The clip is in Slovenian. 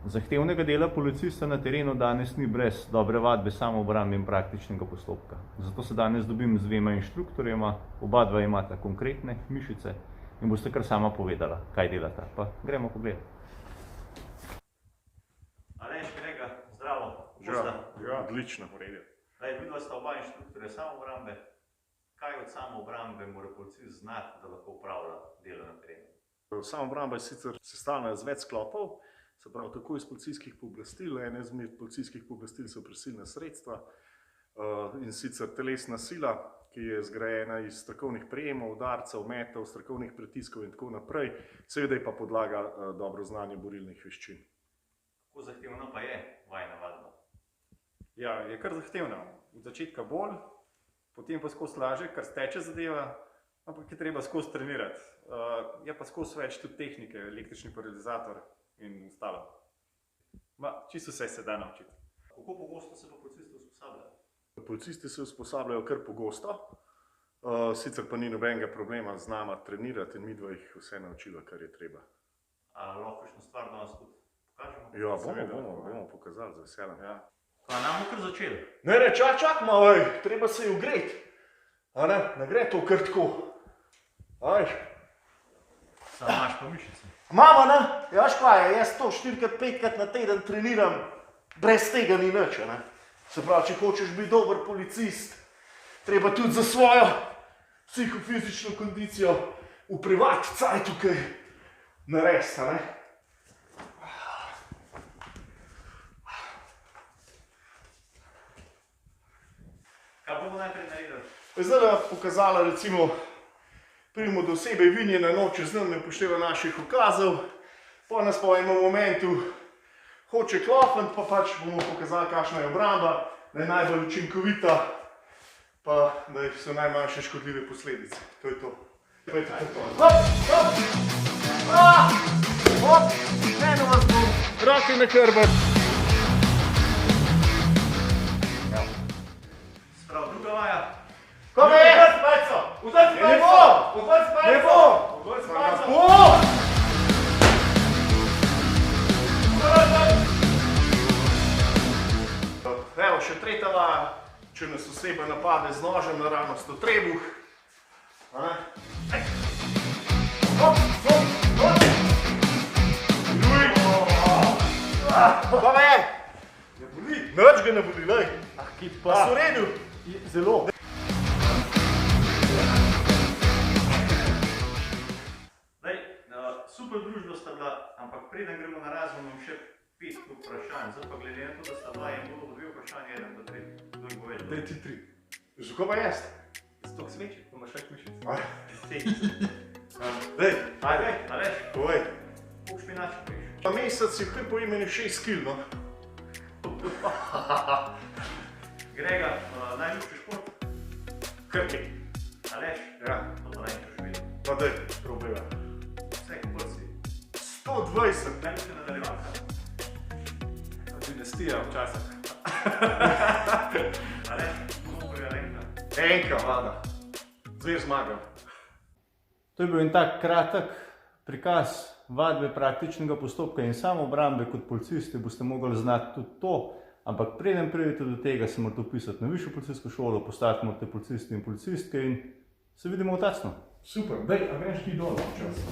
Zahtevnega dela policista na terenu danes ni brez dobre vadbe samoobrambe in praktičnega postopka. Zato se danes dobim z dvema inštruktorjema, oba dva imata konkretne mišice in boste kar sama povedala, kaj delata. Pa gremo pogledati. Aleš, Grega, zdravo. Ja, odlično, v redu. Vidva sta oba inštruktorja samoobrambe. Kaj od samoobrambe mora policist znati, da lahko upravlja delo na terenu? Samoobramba je sicer sestavljena iz več sklopov, se pravi tako iz policijskih pooblastil. Ene izmed policijskih pooblastil so prisilna sredstva in sicer telesna sila, ki je zgrajena iz strokovnih prijemov, udarcev, metov, strokovnih pritiskov in tako naprej. Seveda je pa podlaga dobro znanje borilnih veščin. Kako zahtevna pa je vajna vadba? Ja, je kar zahtevna. Od začetka bolj, potem pa skozi lažje, kar steče zadeva, ampak je treba skozi trenirati. Je pa skozi več tudi tehnike, električni paralizator in ostalo. Čisto vse se da naučiti. Kako pogosto se pa policisti usposabljajo? Policisti se usposabljajo kar pogosto, sicer pa ni nobenega problema z nama trenirati in midva jih vse naučila, kar je treba. A lahko kakšno stvar danes tudi pokažemo? Ja, bomo pokazali, z veseljem. Pa nam bomo kar začeli. Ne, čak malo, treba se je ugreti. Ne gre to kar tako. Sam imaš pa mišice. Mama, ne? Jaš kaj je, jaz to 4-5 na teden treniram, brez tega ni nič. Se pravi, če hočeš biti dober policist, treba tudi za svojo psihofizično kondicijo v privat cajtu kaj narediti, ne? Kaj bomo najprej naredili? Zdaj da pokazala, recimo, pridemo do osebe vinjena noč z nam, ne upošteva naših ukazov, pa nas pa v enem momentu hoče klofniti, pa pač bomo pokazali, kakšna je obramba, da je najbolj učinkovita, pa da so najmanjše škodljive posledice. To je to. Hop, eno vas bom, roke na hrbet. Sprav, druga vaja. Kome je? Udaj s pajco! Ne bo! Evo, še tretja vaja, če nas oseba napade z nožem naravnost v trebuh. Kome je? Ne boli. Nič ga ne boli, lej. Pa so v redu. Zelo. Super družba sta bila, ampak preden gremo na razvoj, imam še 5 vprašanj. Zdaj pa glede na to, da sta bila in bodo 2 vprašanja, eden pa 3. Kdo jih bo vedel? Daj ti 3. Zakaj pa jaz? Stok sveči, pa imaš več mišic. Daj, Ajde, Aleš, povej. koliko špinač poješ? Pa mesec je kar po imenu 6 kil, no. Grega, najljubši šport? Krki. Aleš, Ja. to pa najljubši videl. Pa daj, probejva. Vse, kako si? 120. Najljubši nadaljevanka? Dinastija včasih. Aleš, koliko je Alenka? Enka, vlada. Zver zmagam. To je bil en tak kratek prikaz vadbe praktičnega postopka in samoobrambe. Kot policisti boste mogli znati tudi to, ampak preden pridete do tega, se morate vpisati na višjo policijsko šolo, postati morate policisti in policistke in se vidimo v tacno. Super, daj, a greš ti dol včasih?